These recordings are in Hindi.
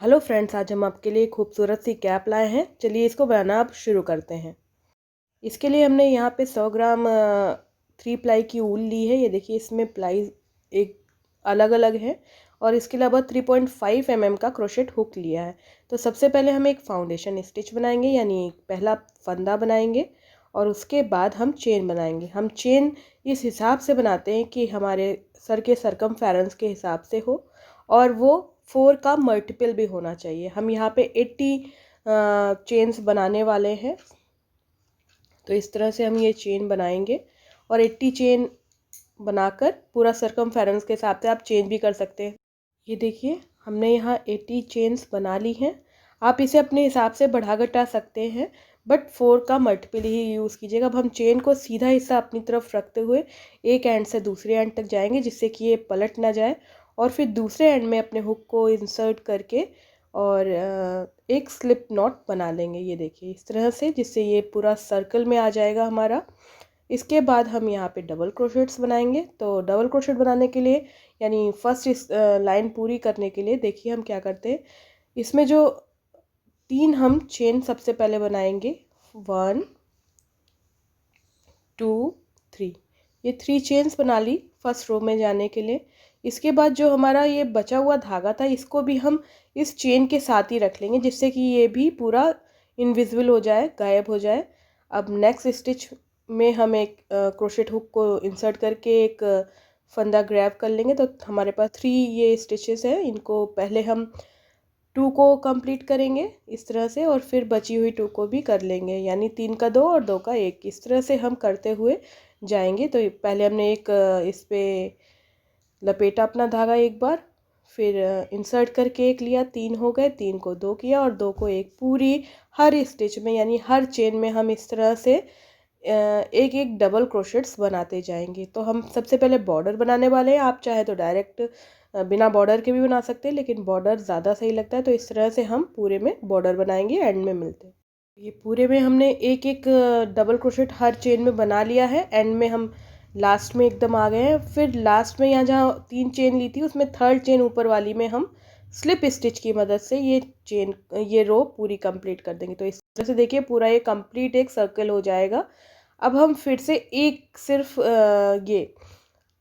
हेलो फ्रेंड्स, आज हम आपके लिए खूबसूरत सी कैप लाए हैं। चलिए इसको बनाना अब शुरू करते हैं। इसके लिए हमने यहाँ पे 100 ग्राम 3 प्लाई की ऊल ली है। ये देखिए, इसमें प्लाई एक अलग अलग है और इसके अलावा 3.5 mm का क्रोशेट हुक लिया है। तो सबसे पहले हम एक फाउंडेशन स्टिच बनाएंगे, यानी पहला फंदा बनाएंगे और उसके बाद हम चेन बनाएंगे। हम चेन इस हिसाब से बनाते हैं कि हमारे सर के सरकमफेरेंस के हिसाब से हो और वो 4 का मल्टीपल भी होना चाहिए। हम यहाँ पे 80 चेन्स बनाने वाले हैं, तो इस तरह से हम ये चेन बनाएंगे और 80 चेन बनाकर पूरा सरकमफेरेंस के हिसाब से आप चेंज भी कर सकते हैं। ये देखिए, हमने यहाँ 80 चेन्स बना ली हैं। आप इसे अपने हिसाब से बढ़ा घटा सकते हैं, बट 4 का मल्टीपल ही यूज़ कीजिएगा। अब हम चेन को सीधा हिस्सा अपनी तरफ रखते हुए एक एंड से दूसरे एंड तक जाएंगे, जिससे कि ये पलट ना जाए, और फिर दूसरे एंड में अपने हुक को इंसर्ट करके और एक स्लिप नॉट बना लेंगे। ये देखिए इस तरह से, जिससे ये पूरा सर्कल में आ जाएगा हमारा। इसके बाद हम यहाँ पे डबल क्रोशेट्स बनाएंगे। तो डबल क्रोशेट बनाने के लिए, यानी फर्स्ट इस लाइन पूरी करने के लिए, देखिए हम क्या करते हैं। इसमें जो 3 हम चेन सबसे पहले बनाएंगे, 1 2 3। ये 3 चेन्स बना ली फर्स्ट रो में जाने के लिए। इसके बाद जो हमारा ये बचा हुआ धागा था, इसको भी हम इस चेन के साथ ही रख लेंगे, जिससे कि ये भी पूरा इनविजिबल हो जाए, गायब हो जाए। अब नेक्स्ट स्टिच में हम एक क्रोशेट हुक को इंसर्ट करके एक फंदा ग्रैब कर लेंगे। तो हमारे पास 3 ये स्टिचेस हैं। इनको पहले हम 2 को कंप्लीट करेंगे इस तरह से, और फिर बची हुई 2 को भी कर लेंगे, यानी 3 का 2 और 2 का 1। इस तरह से हम करते हुए जाएंगे। तो पहले हमने एक इस पे लपेटा अपना धागा एक बार, फिर इंसर्ट करके एक लिया, 3 हो गए, 3 को 2 किया और 2 को 1। पूरी हर स्टिच में, यानी हर चेन में हम इस तरह से एक एक डबल क्रोशेट्स बनाते जाएंगे। तो हम सबसे पहले बॉर्डर बनाने वाले हैं। आप चाहे तो डायरेक्ट बिना बॉर्डर के भी बना सकते हैं, लेकिन बॉर्डर ज़्यादा सही लगता है। तो इस तरह से हम पूरे में बॉर्डर बनाएंगे, एंड में मिलते हैं। ये पूरे में हमने एक एक डबल क्रोशेट हर चेन में बना लिया है। एंड में हम लास्ट में एकदम आ गए हैं। फिर लास्ट में यहाँ जहाँ 3 चेन ली थी, उसमें थर्ड चेन ऊपर वाली में हम स्लिप स्टिच की मदद से ये रो पूरी कंप्लीट कर देंगे। तो इस तरह से देखिए, पूरा ये कंप्लीट एक सर्कल हो जाएगा। अब हम फिर से एक सिर्फ ये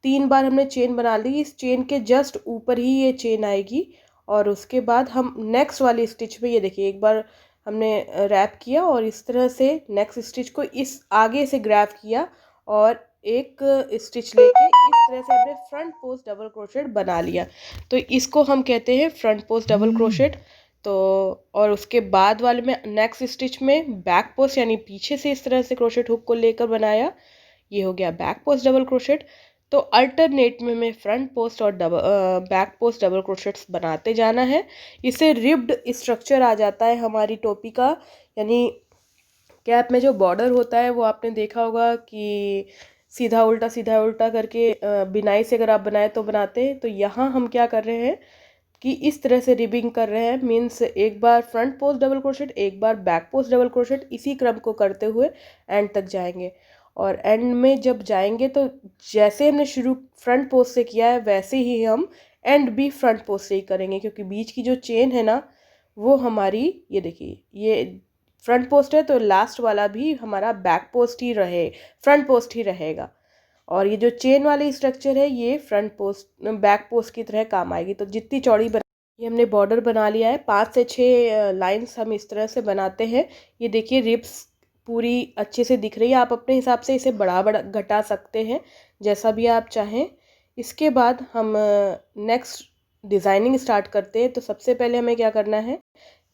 3 बार हमने चेन बना ली। इस चेन के जस्ट ऊपर ही ये चेन आएगी, और उसके बाद हम नेक्स्ट वाली स्टिच में, ये देखिए, एक बार हमने रैप किया और इस तरह से नेक्स्ट स्टिच को इस आगे से ग्रैब किया और एक स्टिच लेके इस तरह से हमने फ्रंट पोस्ट डबल क्रोशेट बना लिया। तो इसको हम कहते हैं फ्रंट पोस्ट डबल क्रोशेट। तो और उसके बाद वाले में नेक्स्ट स्टिच में बैक पोस्ट, यानी पीछे से इस तरह से क्रोशेट हुक को लेकर बनाया। ये हो गया बैक पोस्ट डबल क्रोशेट। तो अल्टरनेट में हमें फ्रंट पोस्ट और बैक पोस्ट डबल क्रोशेट्स बनाते जाना है। इससे रिब्ड स्ट्रक्चर आ जाता है हमारी टोपी का। यानी कैप में जो बॉर्डर होता है, वो आपने देखा होगा कि सीधा उल्टा करके बिनाई से अगर आप बनाए तो बनाते हैं। तो यहाँ हम क्या कर रहे हैं कि इस तरह से रिबिंग कर रहे हैं। मीन्स एक बार फ्रंट पोस्ट डबल क्रोशेट, एक बार बैक पोस्ट डबल क्रोशेट, इसी क्रम को करते हुए एंड तक जाएंगे। और एंड में जब जाएंगे तो जैसे हमने शुरू फ्रंट पोस्ट से किया है, वैसे ही हम एंड भी फ्रंट पोस्ट से ही करेंगे, क्योंकि बीच की जो चेन है ना, वो हमारी, ये देखिए, ये फ्रंट पोस्ट है, तो लास्ट वाला भी हमारा बैक पोस्ट ही फ्रंट पोस्ट ही रहेगा। और ये जो चेन वाली स्ट्रक्चर है, ये फ्रंट पोस्ट बैक पोस्ट की तरह काम आएगी। तो जितनी चौड़ी ये हमने बॉर्डर बना लिया है। 5 से 6 लाइंस हम इस तरह से बनाते हैं। ये देखिए, रिब्स पूरी अच्छे से दिख रही है। आप अपने हिसाब से इसे बड़ा घटा सकते हैं, जैसा भी आप चाहें। इसके बाद हम नेक्स्ट डिज़ाइनिंग स्टार्ट करते हैं। तो सबसे पहले हमें क्या करना है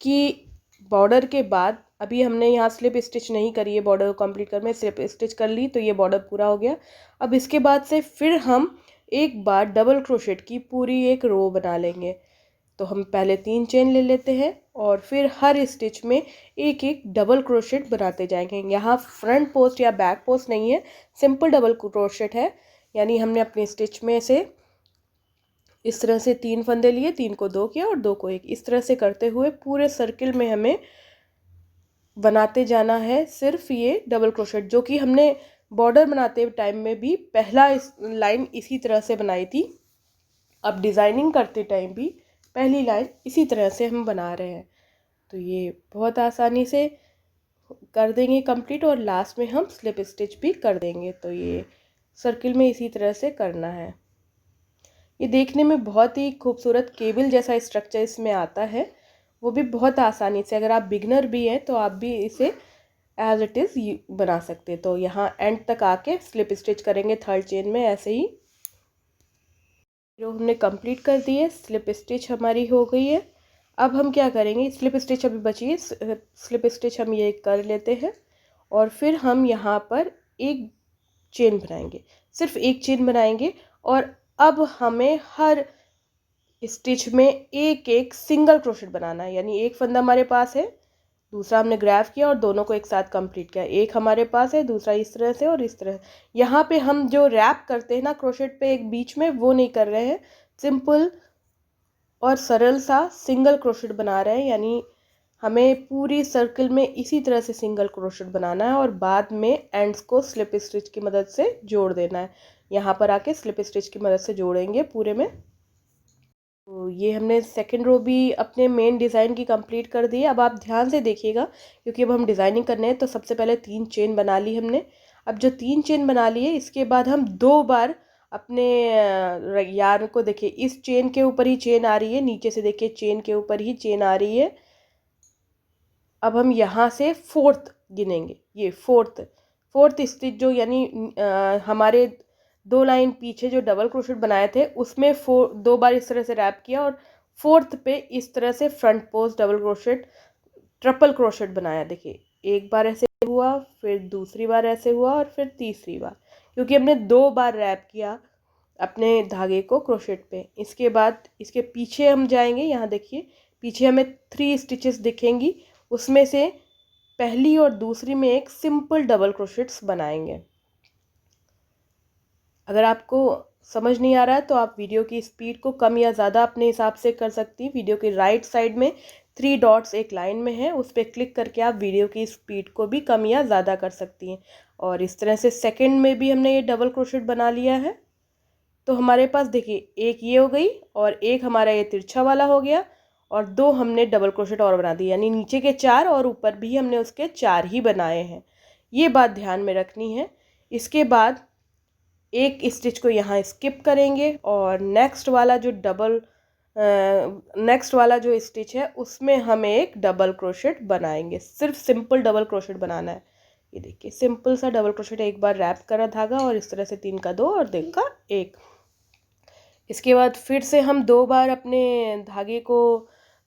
कि बॉर्डर के बाद, अभी हमने यहाँ स्लिप स्टिच नहीं करी है, बॉर्डर को कंप्लीट कर, मैं स्लिप स्टिच कर ली, तो ये बॉर्डर पूरा हो गया। अब इसके बाद से फिर हम एक बार डबल क्रोशेट की पूरी एक रो बना लेंगे। तो हम पहले 3 चेन ले लेते हैं और फिर हर स्टिच में एक एक डबल क्रोशेट बनाते जाएंगे। यहाँ फ्रंट पोस्ट या बैक पोस्ट नहीं है, सिंपल डबल क्रोशेट है। यानी हमने अपनी स्टिच में से इस तरह से 3 फंदे लिए, 3 को 2 किया और 2 को 1। इस तरह से करते हुए पूरे सर्किल में हमें बनाते जाना है सिर्फ ये डबल क्रोशेट, जो कि हमने बॉर्डर बनाते टाइम में भी पहला लाइन इसी तरह से बनाई थी। अब डिज़ाइनिंग करते टाइम भी पहली लाइन इसी तरह से हम बना रहे हैं। तो ये बहुत आसानी से कर देंगे कंप्लीट और लास्ट में हम स्लिप स्टिच भी कर देंगे। तो ये सर्किल में इसी तरह से करना है। ये देखने में बहुत ही खूबसूरत केबल जैसा स्ट्रक्चर इसमें आता है, वो भी बहुत आसानी से। अगर आप बिगनर भी हैं तो आप भी इसे एज इट इज़ बना सकते हैं। तो यहाँ एंड तक आके स्लिप स्टिच करेंगे थर्ड चेन में ऐसे ही। जो हमने कंप्लीट कर दी है, स्लिप स्टिच हमारी हो गई है। अब हम क्या करेंगे, स्लिप स्टिच अभी बची है, स्लिप स्टिच हम ये कर लेते हैं और फिर हम यहाँ पर एक चेन बनाएंगे, सिर्फ एक चेन बनाएंगे। और अब हमें हर स्टिच में एक एक सिंगल क्रोशेट बनाना है। यानी एक फंदा हमारे पास है, दूसरा हमने ग्रैफ किया और दोनों को एक साथ कंप्लीट किया। एक हमारे पास है, दूसरा इस तरह से और इस तरह। यहाँ पे हम जो रैप करते हैं ना क्रोशेट पे एक बीच में, वो नहीं कर रहे हैं, सिंपल और सरल सा सिंगल क्रोशेट बना रहे हैं। यानी हमें पूरी सर्कल में इसी तरह से सिंगल क्रोशेट बनाना है और बाद में एंड्स को स्लिप स्टिच की मदद से जोड़ देना है। यहाँ पर आके स्लिप स्टिच की मदद से जोड़ेंगे पूरे में। तो ये हमने सेकंड रो भी अपने मेन डिज़ाइन की कंप्लीट कर दी है। अब आप ध्यान से देखिएगा, क्योंकि अब हम डिज़ाइनिंग करने हैं। तो सबसे पहले 3 चेन बना ली हमने। अब जो 3 चेन बना ली है, इसके बाद हम 2 बार अपने यार्न को, देखिए इस चेन के ऊपर ही चेन आ रही है, नीचे से देखिए चेन के ऊपर ही चेन आ रही है। अब हम यहाँ से फोर्थ गिनेंगे, ये फोर्थ स्टिच जो, यानी हमारे 2 लाइन पीछे जो डबल क्रोशेट बनाए थे उसमें 2 बार इस तरह से रैप किया और फोर्थ पे इस तरह से front post double crochet triple crochet बनाया। देखिए एक बार ऐसे हुआ, फिर दूसरी बार ऐसे हुआ और फिर तीसरी बार, क्योंकि हमने 2 बार रैप किया अपने धागे को क्रोशेट पे। इसके बाद इसके पीछे हम जाएंगे, यहाँ देखिए पीछे हमें 3 स्टिचेस दिखेंगी, उसमें से पहली और दूसरी में एक सिंपल डबल क्रोशेट्स बनाएंगे। अगर आपको समझ नहीं आ रहा है तो आप वीडियो की स्पीड को कम या ज़्यादा अपने हिसाब से कर सकती हैं। वीडियो के राइट साइड में 3 डॉट्स एक लाइन में है, उस पर क्लिक करके आप वीडियो की स्पीड को भी कम या ज़्यादा कर सकती हैं। और इस तरह से सेकंड में भी हमने ये डबल क्रोशेट बना लिया है। तो हमारे पास देखिए एक ये हो गई और एक हमारा ये तिरछा वाला हो गया और 2 हमने डबल क्रोशेट और बना दिए, यानी नीचे के 4 और ऊपर भी हमने उसके 4 ही बनाए हैं। ये बात ध्यान में रखनी है। इसके बाद एक स्टिच को यहाँ स्किप करेंगे और नेक्स्ट वाला जो स्टिच है उसमें हम एक डबल क्रोशेट बनाएंगे। सिर्फ सिंपल डबल क्रोशेट बनाना है। ये देखिए सिंपल सा डबल क्रोशेट, एक बार रैप करा धागा और इस तरह से 3 का 2 और 2 का 1। इसके बाद फिर से हम 2 बार अपने धागे को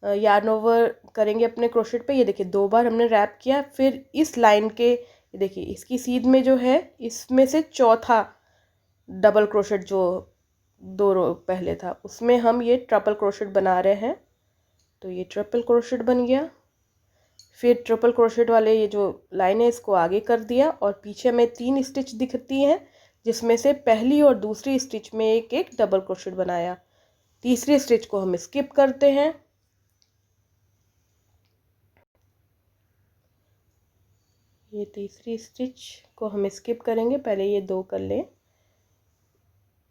यार्न ओवर करेंगे अपने क्रोशेट पे। ये देखिए 2 बार हमने रैप किया, फिर इस लाइन के, ये देखिए इसकी सीध में जो है इसमें से चौथा डबल क्रोशेट जो 2 रो पहले था उसमें हम ये ट्रिपल क्रोशेट बना रहे हैं। तो ये ट्रिपल क्रोशेट बन गया। फिर ट्रिपल क्रोशेट वाले ये जो लाइन है इसको आगे कर दिया और पीछे में 3 स्टिच दिखती हैं, जिसमें से पहली और दूसरी स्टिच में एक एक डबल क्रोशेट बनाया। तीसरी स्टिच को हम स्किप करते हैं। ये तीसरी स्टिच को हम स्किप करेंगे, पहले ये 2 कर लें,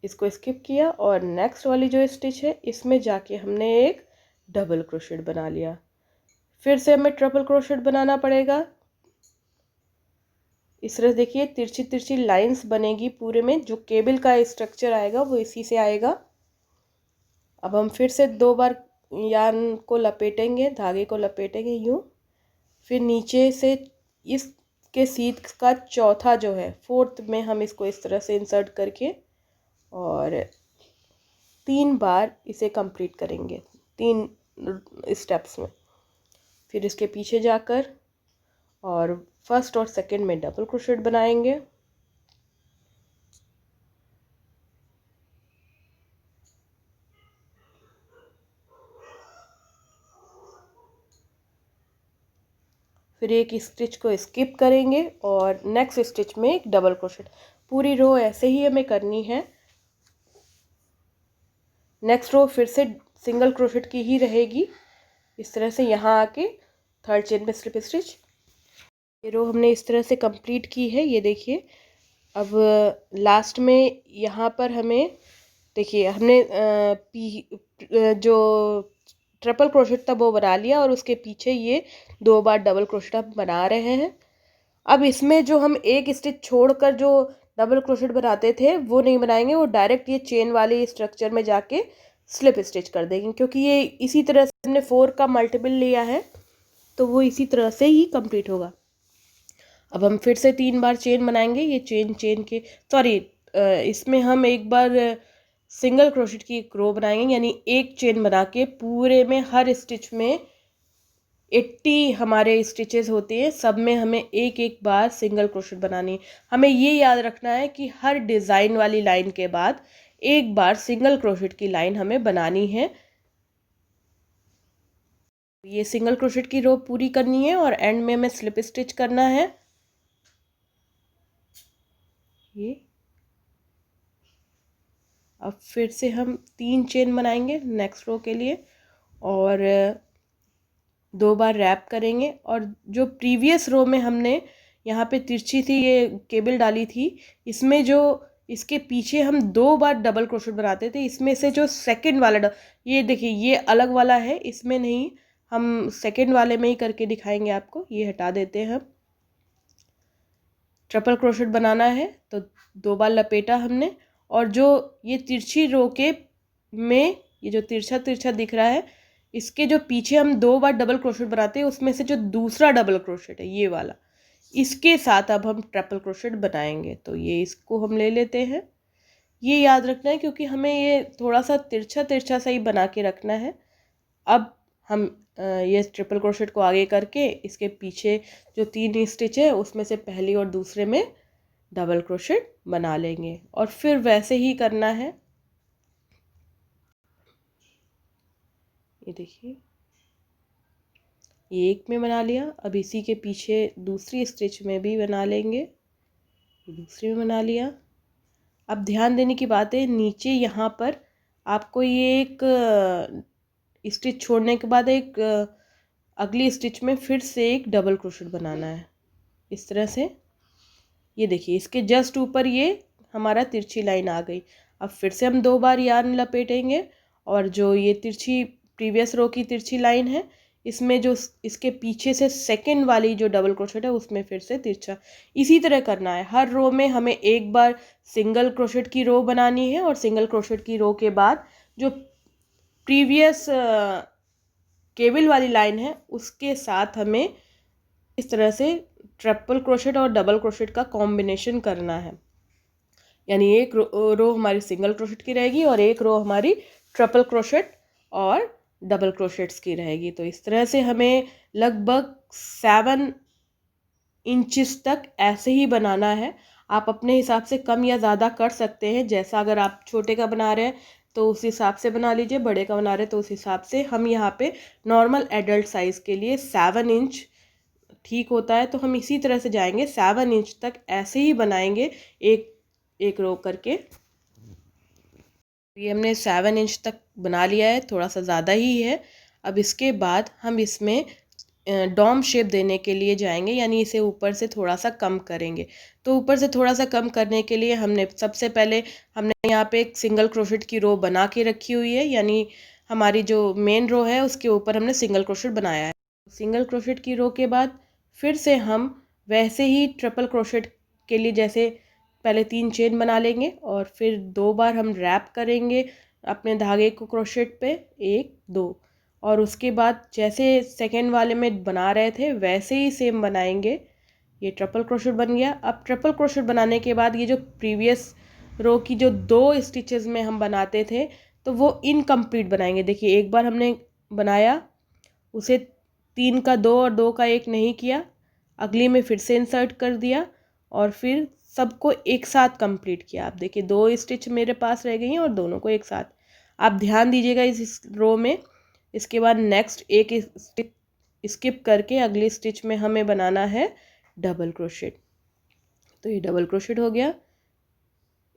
इसको स्किप किया और नेक्स्ट वाली जो स्टिच है इसमें जाके हमने एक डबल क्रोशेट बना लिया। फिर से हमें ट्रिपल क्रोशेट बनाना पड़ेगा। इस तरह देखिए तिरछी तिरछी लाइंस बनेगी पूरे में, जो केबल का स्ट्रक्चर आएगा वो इसी से आएगा। अब हम फिर से 2 बार यार्न को लपेटेंगे, धागे को लपेटेंगे यूँ, फिर नीचे से इसके सीध का चौथा जो है फोर्थ में हम इसको इस तरह से इंसर्ट करके और 3 बार इसे कंप्लीट करेंगे 3 स्टेप्स में। फिर इसके पीछे जाकर और फर्स्ट और सेकंड में डबल क्रोशेट बनाएंगे। फिर एक स्टिच को स्किप करेंगे और नेक्स्ट स्टिच में एक डबल क्रोशेट। पूरी रो ऐसे ही हमें करनी है। नेक्स्ट रो फिर से सिंगल क्रोशेट की ही रहेगी। इस तरह से यहाँ आके थर्ड चेन में स्लिप स्टिच। ये रो हमने इस तरह से कंप्लीट की है। ये देखिए अब लास्ट में यहाँ पर हमें देखिए हमने जो ट्रिपल क्रोशेट था वो बना लिया और उसके पीछे ये 2 बार डबल क्रोशेट हम बना रहे हैं। अब इसमें जो हम एक स्टिच छोड़कर जो डबल क्रोशेट बनाते थे वो नहीं बनाएंगे, वो डायरेक्ट ये चेन वाले स्ट्रक्चर में जाके स्लिप स्टिच कर देंगे, क्योंकि ये इसी तरह से हमने 4 का मल्टीपल लिया है तो वो इसी तरह से ही कंप्लीट होगा। अब हम फिर से 3 बार चेन बनाएंगे। ये चेन के इसमें हम एक बार सिंगल क्रोशेट की एक रो बनाएंगे, यानी एक चेन बना के पूरे में हर स्टिच में 80 हमारे स्टिचेस होते हैं, सब में हमें एक एक बार सिंगल क्रोशेट बनानी है। हमें ये याद रखना है कि हर डिज़ाइन वाली लाइन के बाद एक बार सिंगल क्रोशेट की लाइन हमें बनानी है। ये सिंगल क्रोशेट की रो पूरी करनी है और एंड में हमें स्लिप स्टिच करना है। ये अब फिर से हम 3 चेन बनाएंगे नेक्स्ट रो के लिए और 2 बार रैप करेंगे। और जो प्रीवियस रो में हमने यहाँ पे तिरछी सी ये केबल डाली थी, इसमें जो इसके पीछे हम 2 बार डबल क्रोशेट बनाते थे, इसमें से जो सेकंड वाला ये देखिए ये अलग वाला है, इसमें नहीं, हम सेकंड वाले में ही करके दिखाएंगे आपको। ये हटा देते हैं हम। ट्रिपल क्रोशेट बनाना है तो 2 बार लपेटा हमने और जो ये तिरछी रो के में ये जो तिरछा तिरछा दिख रहा है, इसके जो पीछे हम 2 बार डबल क्रोशेट बनाते हैं, उसमें से जो दूसरा डबल क्रोशेट है ये वाला, इसके साथ अब हम ट्रिपल क्रोशेट बनाएंगे। तो ये इसको हम ले लेते हैं। ये याद रखना है क्योंकि हमें ये थोड़ा सा तिरछा तिरछा सा ही बना के रखना है। अब हम ये ट्रिपल क्रोशेट को आगे करके इसके पीछे जो 3 स्टिच है उसमें से पहली और दूसरे में डबल क्रोशेट बना लेंगे और फिर वैसे ही करना है। ये देखिए ये एक में बना लिया, अब इसी के पीछे दूसरी स्टिच में भी बना लेंगे, दूसरी में बना लिया। अब ध्यान देने की बात है, नीचे यहाँ पर आपको ये एक स्टिच छोड़ने के बाद एक अगली स्टिच में फिर से एक डबल क्रोशेट बनाना है इस तरह से। ये देखिए इसके जस्ट ऊपर ये हमारा तिरछी लाइन आ गई। अब फिर से हम 2 बार यार्न लपेटेंगे और जो ये तिरछी प्रीवियस रो की तिरछी लाइन है, इसमें जो इसके पीछे से सेकंड वाली जो डबल क्रोशेट है उसमें फिर से तिरछा, इसी तरह करना है। हर रो में हमें एक बार सिंगल क्रोशेट की रो बनानी है और सिंगल क्रोशेट की रो के बाद जो प्रीवियस केबल वाली लाइन है उसके साथ हमें इस तरह से ट्रिपल क्रोशेट और डबल क्रोशेट का कॉम्बिनेशन करना है, यानी एक रो हमारी सिंगल क्रोशेट की रहेगी और एक रो हमारी ट्रिपल क्रोशेट और डबल क्रोशेट्स की रहेगी। तो इस तरह से हमें लगभग 7 इंचेस तक ऐसे ही बनाना है। आप अपने हिसाब से कम या ज़्यादा कर सकते हैं, जैसा अगर आप छोटे का बना रहे हैं तो उस हिसाब से बना लीजिए, बड़े का बना रहे हैं तो उस हिसाब से। हम यहाँ पे नॉर्मल एडल्ट साइज़ के लिए 7 इंच ठीक होता है, तो हम इसी तरह से जाएंगे 7 इंच तक ऐसे ही बनाएंगे एक एक रो करके। ये हमने 7 इंच तक बना लिया है, थोड़ा सा ज़्यादा ही है। अब इसके बाद हम इसमें डॉम शेप देने के लिए जाएंगे, यानी इसे ऊपर से थोड़ा सा कम करेंगे। तो ऊपर से थोड़ा सा कम करने के लिए हमने सबसे पहले हमने यहाँ पे एक सिंगल क्रोशेट की रो बना के रखी हुई है, यानी हमारी जो मेन रो है उसके ऊपर हमने सिंगल क्रोशेट बनाया है। सिंगल क्रोशेट की रो के बाद फिर से हम वैसे ही ट्रिपल क्रोशेट के लिए जैसे पहले 3 चेन बना लेंगे और फिर 2 बार हम रैप करेंगे अपने धागे को क्रोशेट पे, 1 2, और उसके बाद जैसे सेकेंड वाले में बना रहे थे वैसे ही सेम बनाएंगे। ये ट्रिपल क्रोशेट बन गया। अब ट्रिपल क्रोशेट बनाने के बाद ये जो प्रीवियस रो की जो 2 स्टिचेस में हम बनाते थे तो वो इनकम्प्लीट बनाएंगे। देखिए एक बार हमने बनाया, उसे 3 का 2 और 2 का 1 नहीं किया, अगली में फिर से इंसर्ट कर दिया और फिर सबको एक साथ कंप्लीट किया। आप देखिए 2 स्टिच मेरे पास रह गई हैं और दोनों को एक साथ। आप ध्यान दीजिएगा इस रो में। इसके बाद नेक्स्ट एक स्टिच स्किप करके अगली स्टिच में हमें बनाना है डबल क्रोशेट। तो ये डबल क्रोशेट हो गया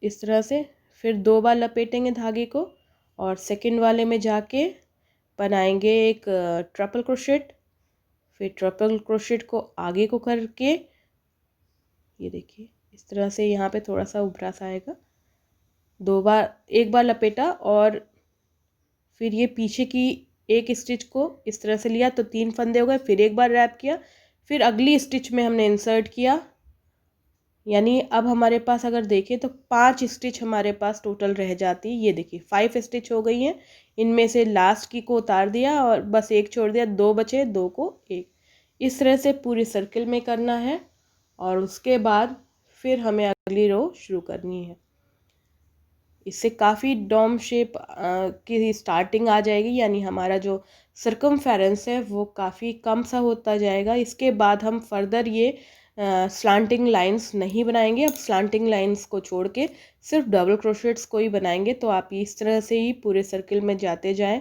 इस तरह से। फिर 2 बार लपेटेंगे धागे को और सेकंड वाले में जाके बनाएंगे एक ट्रिपल क्रोशेट। फिर ट्रिपल क्रोशेट को आगे को करके ये देखिए इस तरह से यहाँ पे थोड़ा सा उभरा सा आएगा। 2 बार, एक बार लपेटा और फिर ये पीछे की एक स्टिच को इस तरह से लिया तो 3 फंदे हो गए, फिर एक बार रैप किया, फिर अगली स्टिच में हमने इंसर्ट किया, यानी अब हमारे पास अगर देखें तो 5 स्टिच हमारे पास टोटल रह जाती है। ये देखिए 5 स्टिच हो गई हैं, इनमें से लास्ट की को उतार दिया और बस एक छोड़ दिया, 2 बचे, 2 को एक, इस तरह से पूरी सर्किल में करना है। और उसके बाद फिर हमें अगली रो शुरू करनी है। इससे काफ़ी डोम शेप की स्टार्टिंग आ जाएगी, यानी हमारा जो सर्कमफेरेंस है वो काफ़ी कम सा होता जाएगा। इसके बाद हम फर्दर ये स्लांटिंग लाइंस नहीं बनाएंगे। अब स्लांटिंग लाइंस को छोड़ के सिर्फ डबल क्रोशेट्स को ही बनाएंगे। तो आप इस तरह से ही पूरे सर्किल में जाते जाएं।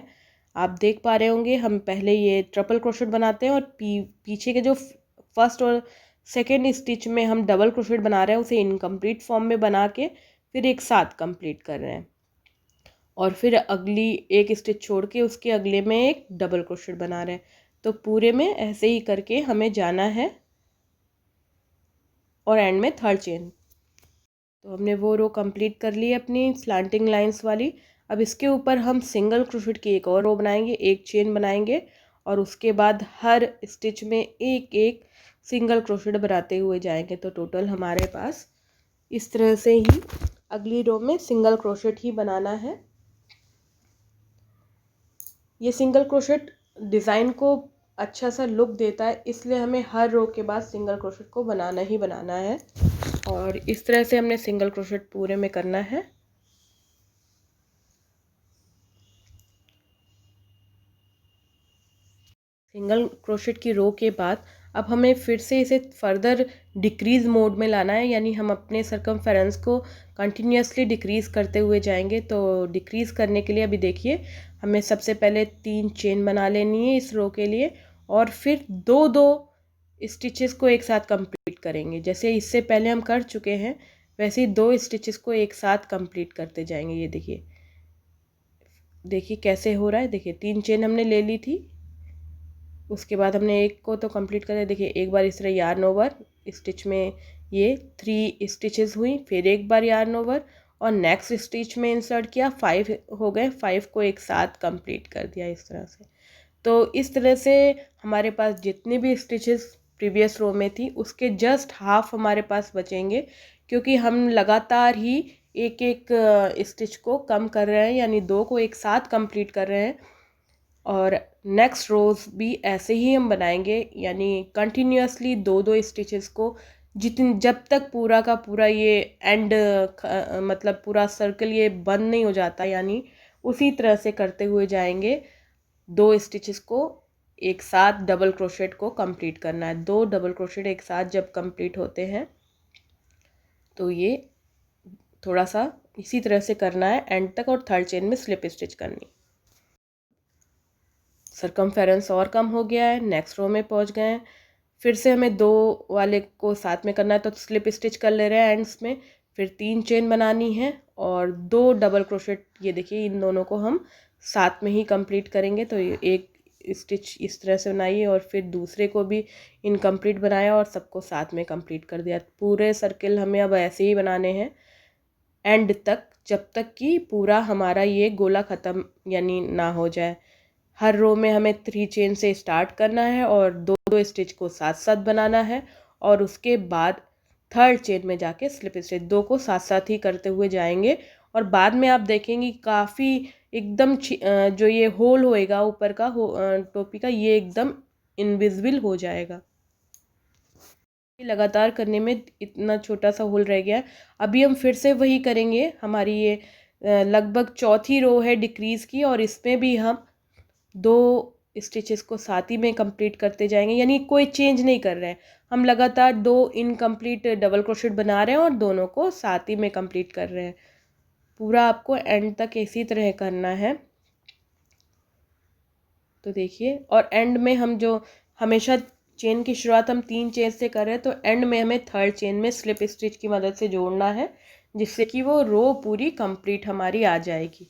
आप देख पा रहे होंगे हम पहले ये ट्रिपल क्रोशेट बनाते हैं और पीछे के जो फर्स्ट और सेकेंड स्टिच में हम डबल क्रोशेट बना रहे हैं उसे इनकम्प्लीट फॉर्म में बना के फिर एक साथ कंप्लीट कर रहे हैं, और फिर अगली एक स्टिच छोड़ के उसके अगले में एक डबल क्रोशेट बना रहे हैं। तो पूरे में ऐसे ही करके हमें जाना है और एंड में थर्ड चेन। तो हमने वो रो कंप्लीट कर ली अपनी स्लांटिंग लाइंस वाली। अब इसके ऊपर हम सिंगल क्रोशेट की एक और रो बनाएंगे, एक चेन बनाएंगे, और उसके बाद हर स्टिच में एक एक सिंगल क्रोशेट बनाते हुए जाएंगे। तो टोटल हमारे पास इस तरह से ही अगली रो में सिंगल क्रोशेट ही बनाना है। ये सिंगल क्रोशेट डिज़ाइन को अच्छा सा लुक देता है, इसलिए हमें हर रो के बाद सिंगल क्रोशेट को बनाना ही बनाना है। और इस तरह से हमने सिंगल क्रोशेट पूरे में करना है। सिंगल क्रोशेट की रो के बाद अब हमें फिर से इसे फर्दर डिक्रीज़ मोड में लाना है, यानी हम अपने सरकमफेरेंस को कंटिन्यूसली डिक्रीज़ करते हुए जाएंगे। तो डिक्रीज़ करने के लिए अभी देखिए हमें सबसे पहले 3 चेन बना लेनी है इस रो के लिए, और फिर 2-2 स्टिचेस को एक साथ कंप्लीट करेंगे। जैसे इससे पहले हम कर चुके हैं वैसे ही 2 स्टिचेस को एक साथ कंप्लीट करते जाएंगे। ये देखिए, देखिए कैसे हो रहा है। देखिए 3 चेन हमने ले ली थी, उसके बाद हमने एक को तो कंप्लीट कर दिया। देखिए एक बार इस तरह यार्न ओवर स्टिच में ये 3 स्टिचेस हुई, फिर एक बार यार्न ओवर और नेक्स्ट स्टिच में इंसर्ट किया, 5 हो गए, 5 को एक साथ कंप्लीट कर दिया इस तरह से। तो इस तरह से हमारे पास जितनी भी स्टिचेस प्रीवियस रो में थी उसके जस्ट हाफ हमारे पास बचेंगे, क्योंकि हम लगातार ही एक एक स्टिच को कम कर रहे हैं, यानी 2 को एक साथ कंप्लीट कर रहे हैं। और नेक्स्ट रोज़ भी ऐसे ही हम बनाएंगे, यानी कंटिन्यूसली 2-2 स्टिचेस को जब तक पूरा का पूरा ये एंड मतलब पूरा सर्कल ये बंद नहीं हो जाता, यानी उसी तरह से करते हुए जाएंगे। 2 स्टिचेस को एक साथ डबल क्रोशेट को कंप्लीट करना है। 2 डबल क्रोशेट एक साथ जब कंप्लीट होते हैं तो ये थोड़ा सा इसी तरह से करना है एंड तक, और थर्ड चेन में स्लिप स्टिच करनी। सरकमफेरेंस और कम हो गया है, नेक्स्ट रो में पहुंच गए हैं। फिर से हमें 2 वाले को साथ में करना है, तो स्लिप स्टिच कर ले रहे हैं एंड्स में, फिर 3 चेन बनानी है और 2 डबल क्रोशेट। ये देखिए इन दोनों को हम साथ में ही कंप्लीट करेंगे। तो ये एक स्टिच इस तरह से बनाइए और फिर दूसरे को भी इनकम्प्लीट बनाया और सबको साथ में कंप्लीट कर दिया। पूरे सर्किल हमें अब ऐसे ही बनाने हैं एंड तक, जब तक कि पूरा हमारा ये गोला ख़त्म यानी ना हो जाए। हर रो में हमें 3 चेन से स्टार्ट करना है और 2-2 स्टिच को साथ साथ बनाना है, और उसके बाद थर्ड चेन में जाके स्लिप स्टिच 2 को साथ साथ ही करते हुए जाएंगे। और बाद में आप देखेंगे काफ़ी एकदम जो ये होल होएगा ऊपर का टोपी का, ये एकदम इनविजिबल हो जाएगा। लगातार करने में इतना छोटा सा होल रह गया है। अभी हम फिर से वही करेंगे। हमारी ये लगभग चौथी रो है डिक्रीज़ की, और इसमें भी हम 2 स्टिचेस को साथ ही में कंप्लीट करते जाएंगे, यानी कोई चेंज नहीं कर रहे हैं। हम लगातार 2 इनकम्प्लीट डबल क्रोशेट बना रहे हैं और दोनों को साथ ही में कंप्लीट कर रहे हैं। पूरा आपको एंड तक इसी तरह करना है। तो देखिए, और एंड में हम जो हमेशा चेन की शुरुआत हम 3 चेन से कर रहे हैं, तो एंड में हमें थर्ड चेन में स्लिप स्टिच की मदद से जोड़ना है, जिससे कि वो रो पूरी कंप्लीट हमारी आ जाएगी।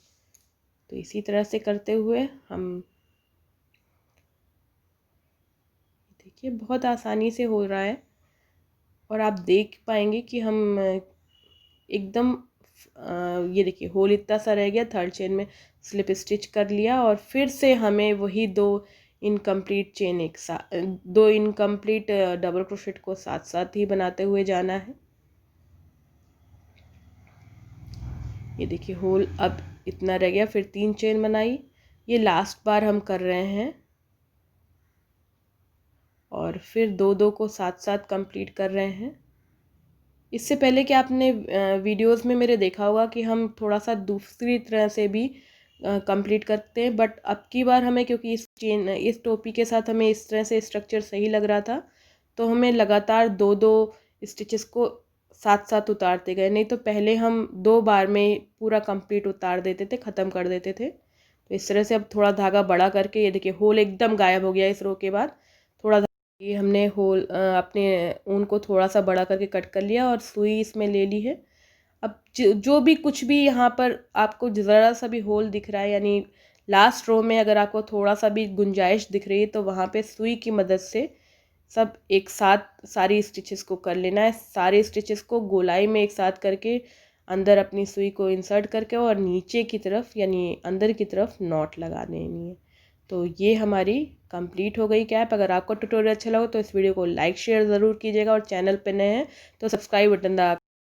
तो इसी तरह से करते हुए हम देखिए बहुत आसानी से हो रहा है, और आप देख पाएंगे कि हम एकदम ये देखिए होल इतना सा रह गया, थर्ड चेन में स्लिप स्टिच कर लिया और फिर से हमें वही दो इनकम्प्लीट चेन एक साथ, दो इनकम्प्लीट डबल क्रोशेट को साथ साथ ही बनाते हुए जाना है। ये देखिए होल अब इतना रह गया, फिर 3 चेन बनाई, ये लास्ट बार हम कर रहे हैं और फिर दो दो को साथ साथ कंप्लीट कर रहे हैं। इससे पहले कि आपने वीडियोस में मेरे देखा होगा कि हम थोड़ा सा दूसरी तरह से भी कंप्लीट करते हैं, बट अब की बार हमें क्योंकि इस टोपी के साथ हमें इस तरह से स्ट्रक्चर सही लग रहा था, तो हमें लगातार दो दो स्टिचेस को साथ साथ उतारते गए। नहीं तो पहले हम 2 बार में पूरा कंप्लीट उतार देते थे, ख़त्म कर देते थे। तो इस तरह से अब थोड़ा धागा बड़ा करके, ये देखिए होल एकदम गायब हो गया इस रो के बाद। थोड़ा ये हमने होल अपने ऊन को थोड़ा सा बड़ा करके कट कर लिया और सुई इसमें ले ली है। अब जो भी कुछ भी यहाँ पर आपको ज़रा सा भी होल दिख रहा है, यानी लास्ट रो में अगर आपको थोड़ा सा भी गुंजाइश दिख रही है, तो वहाँ पे सुई की मदद से सब एक साथ सारी स्टिचेस को कर लेना है। सारे स्टिचेस को गोलाई में एक साथ करके अंदर अपनी सुई को इंसर्ट करके और नीचे की तरफ यानी अंदर की तरफ नॉट लगा देनी है। तो ये हमारी कंप्लीट हो गई कैप। अगर आपको ट्यूटोरियल अच्छा लगा तो इस वीडियो को लाइक शेयर ज़रूर कीजिएगा और चैनल पे नए हैं तो सब्सक्राइब बटन दबा